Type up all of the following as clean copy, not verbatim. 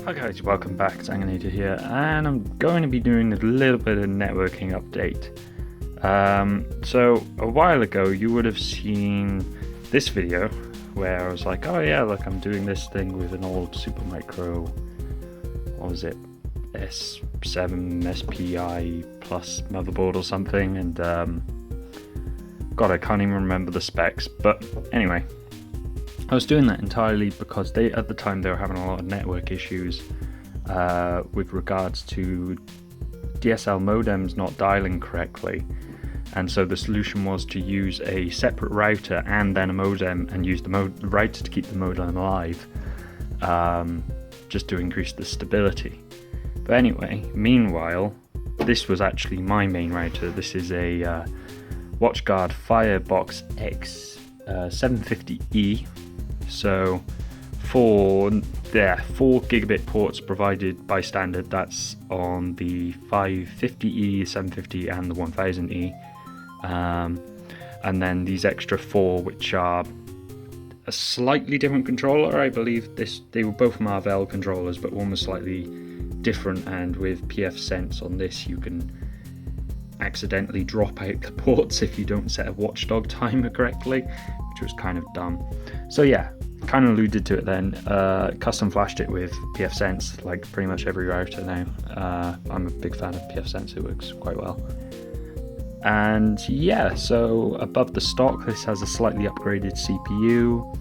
Hi guys, welcome back, Zanginator here, and I'm going to be doing a little bit of networking update. So a while ago you would have seen this video where I was like, oh yeah, look, I'm doing this thing with an old Supermicro, what was it, S7 SPI plus motherboard or something, and God, I can't even remember the specs, but anyway. I was doing that entirely because at the time they were having a lot of network issues with regards to DSL modems not dialing correctly, and so the solution was to use a separate router and then a modem and use the router to keep the modem alive, just to increase the stability. But anyway, meanwhile, this was actually my main router. This is a WatchGuard Firebox X 750E. So 4 gigabit ports provided by standard. That's on the 550E, 750 and the 1000E, and then these extra 4 which are a slightly different controller. I believe they were both Marvell controllers, but one was slightly different, and with pfSense on this you can accidentally drop out the ports if you don't set a watchdog timer correctly, which was kind of dumb. So yeah, kind of alluded to it then. Custom flashed it with pfSense, like pretty much every router now. I'm a big fan of pfSense, it works quite well. And yeah, so above the stock, this has a slightly upgraded CPU.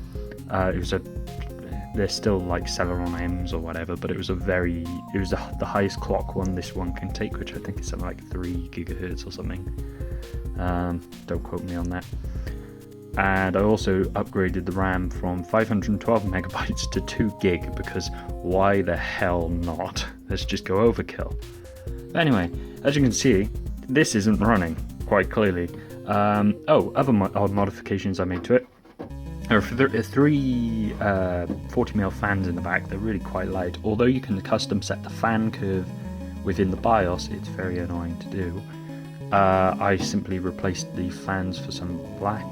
They're still like Celeron M's or whatever, but it was the highest clock one this one can take, which I think is something like 3 gigahertz or something. Don't quote me on that. And I also upgraded the RAM from 512 megabytes to 2 gig, because why the hell not? Let's just go overkill. But anyway, as you can see, this isn't running, quite clearly. Other modifications I made to it. There are 3 40mm fans in the back. They're really quite light. Although you can custom set the fan curve within the BIOS, it's very annoying to do. I simply replaced the fans for some black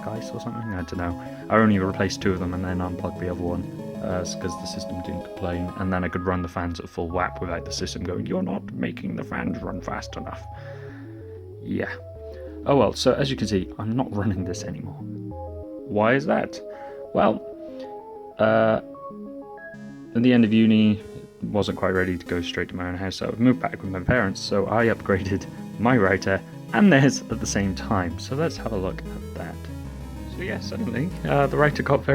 ice or something, I don't know. I only replaced 2 of them and then unplugged the other one because the system didn't complain, and then I could run the fans at full whack without the system going, you're not making the fans run fast enough. Yeah. Oh well, so as you can see, I'm not running this anymore. Why is that? Well, at the end of uni, wasn't quite ready to go straight to my own house, so I moved back with my parents, so I upgraded my router and theirs at the same time. So let's have a look at that. So yeah, suddenly the router got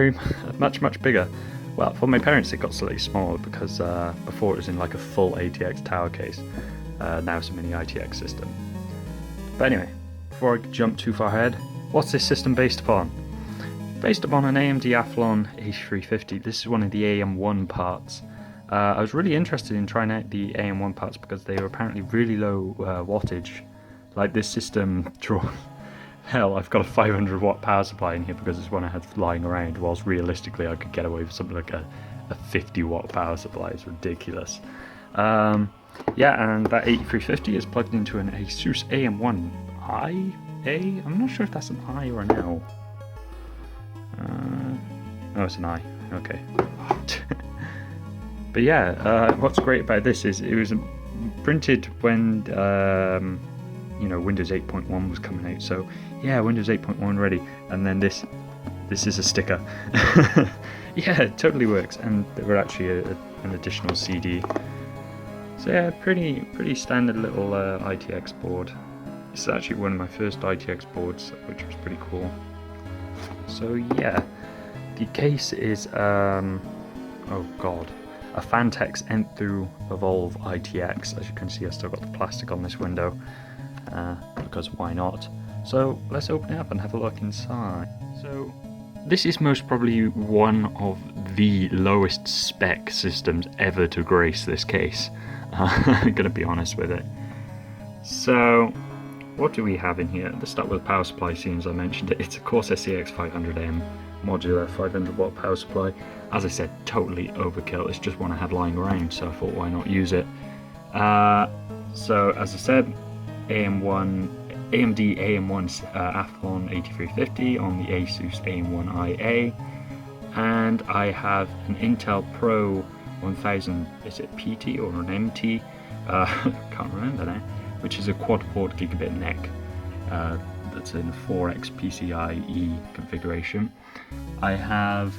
much bigger. Well, for my parents it got slightly smaller because before it was in like a full ATX tower case. Now it's a mini ITX system. But anyway, before I jump too far ahead, what's this system based upon? Based upon an AMD Athlon H350. This is one of the AM1 parts. I was really interested in trying out the AM1 parts because they were apparently really low wattage. Like this system hell, I've got a 500 watt power supply in here because it's one I had lying around, whilst realistically I could get away with something like a 50 watt power supply. It's ridiculous. Yeah, and that 8350 is plugged into an Asus AM1i. I'm not sure if that's an I or an L. Oh, it's an I. Okay. But yeah, what's great about this is it was printed when Windows 8.1 was coming out. So yeah, Windows 8.1 ready, and then this is a sticker. Yeah, it totally works, and there were actually an additional CD. So yeah, pretty standard little ITX board. This is actually one of my first ITX boards, which was pretty cool. So yeah, the case is oh god, a Phanteks Nth through Evolve ITX. As you can see, I've still got the plastic on this window because why not? So let's open it up and have a look inside. So this is most probably one of the lowest spec systems ever to grace this case. I'm gonna be honest with it. So what do we have in here? Let's start with the power supply, seeing as I mentioned it. It's a Corsair CX500M modular 500 watt power supply. As I said, totally overkill. It's just one I had lying around, so I thought why not use it. So as I said, AMD AM1 Athlon 8350 on the Asus AM1IA, and I have an Intel Pro 1000, is it PT or an MT? Can't remember now. Which is a quad port gigabit NEC that's in 4x PCIe configuration. I have,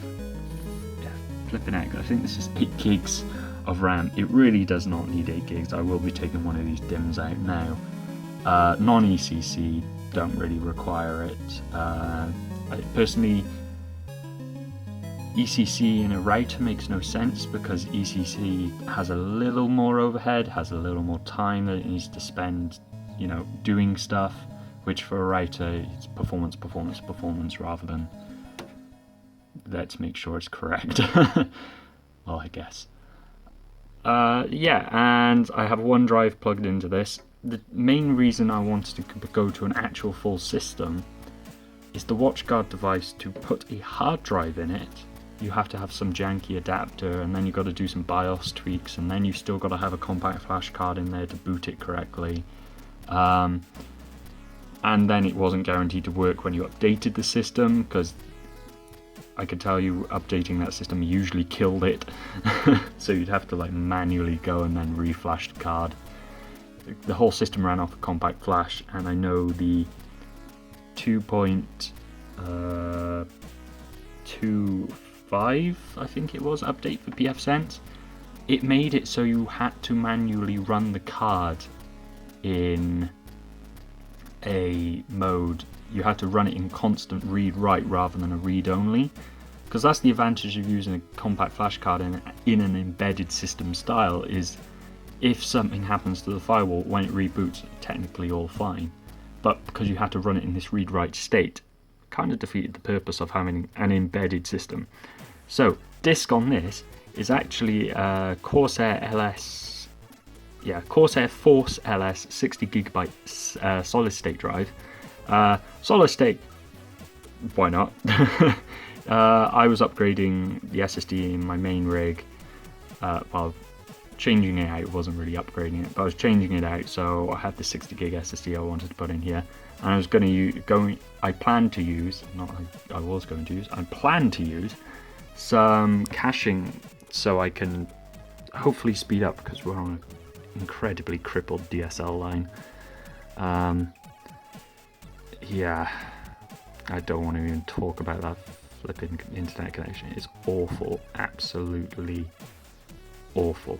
flipping out, I think this is 8 gigs of RAM. It really does not need 8 gigs. I will be taking one of these DIMMs out now. Non-ECC, don't really require it. I personally, ECC in a router makes no sense because ECC has a little more overhead, has a little more time that it needs to spend, you know, doing stuff, which for a router it's performance rather than let's make sure it's correct. Well, I guess. Yeah, and I have OneDrive plugged into this. The main reason I wanted to go to an actual full system is the WatchGuard device. To put a hard drive in it, you have to have some janky adapter, and then you've got to do some BIOS tweaks, and then you've still got to have a compact flash card in there to boot it correctly. And then it wasn't guaranteed to work when you updated the system, because I could tell you updating that system usually killed it. So you'd have to like manually go and then reflash the card. The whole system ran off a compact flash, and I know the 2.25, I think it was, update for pfSense, it made it so you had to manually run the card in a mode. You had to run it in constant read-write rather than a read-only, because that's the advantage of using a compact flash card in an embedded system style, is if something happens to the firewall when it reboots, technically all fine, but because you had to run it in this read-write state, kind of defeated the purpose of having an embedded system. So disk on this is actually a Corsair LS, Corsair Force LS 60GB solid state drive. Solid state, why not? I was upgrading the SSD in my main rig, well, changing it out, wasn't really upgrading it, but I was changing it out, so I had the 60GB SSD I wanted to put in here, and I was going to I planned to use some caching so I can hopefully speed up, because we're on an incredibly crippled DSL line. Yeah, I don't want to even talk about that flipping internet connection. It's awful, absolutely awful.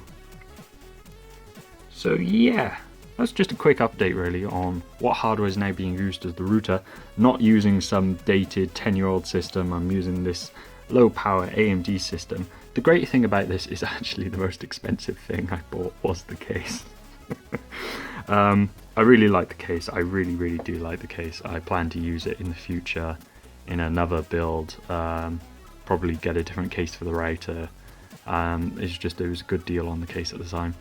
So yeah, that's just a quick update really on what hardware is now being used as the router. Not using some dated 10-year-old system, I'm using this low power AMD system. The great thing about this is actually the most expensive thing I bought was the case. I really like the case. I really do like the case. I plan to use it in the future in another build. Probably get a different case for the router. It was a good deal on the case at the time.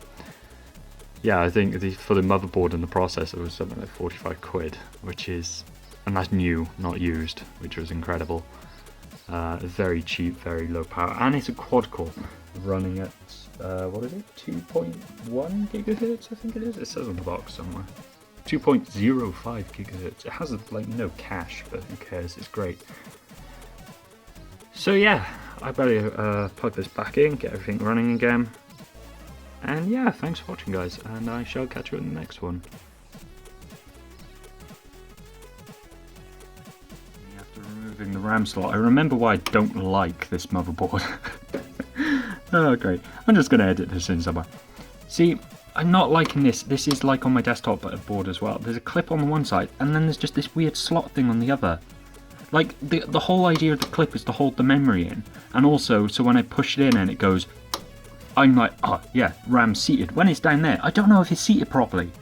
Yeah, I think for the motherboard and the processor was something like 45 quid, and that's new, not used, which was incredible. Very cheap, very low power, and it's a quad core running at what is it, 2.1 gigahertz, I think it is. It says on the box somewhere 2.05 gigahertz. It has like no cache, but who cares, it's great. So yeah, I better plug this back in, get everything running again, and yeah, thanks for watching guys, and I shall catch you in the next one. After removing the RAM slot, I remember why I don't like this motherboard. Oh great, I'm just going to edit this in somewhere. See, I'm not liking this. This is like on my desktop board as well. There's a clip on the one side, and then there's just this weird slot thing on the other. Like, the whole idea of the clip is to hold the memory in, and also, so when I push it in and it goes, I'm like, oh yeah, RAM's seated. When it's down there, I don't know if it's seated properly.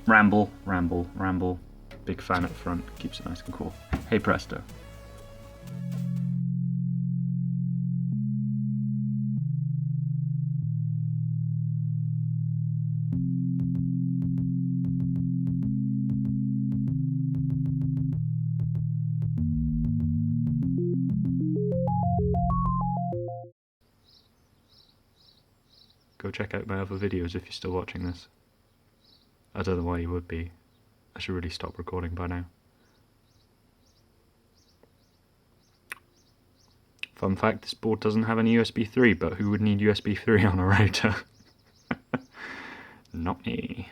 Ramble. Big fan up front, keeps it nice and cool. Hey presto. Go check out my other videos if you're still watching this. I don't know why you would be. I should really stop recording by now. Fun fact, this board doesn't have any USB 3, but who would need USB 3 on a router? Not me.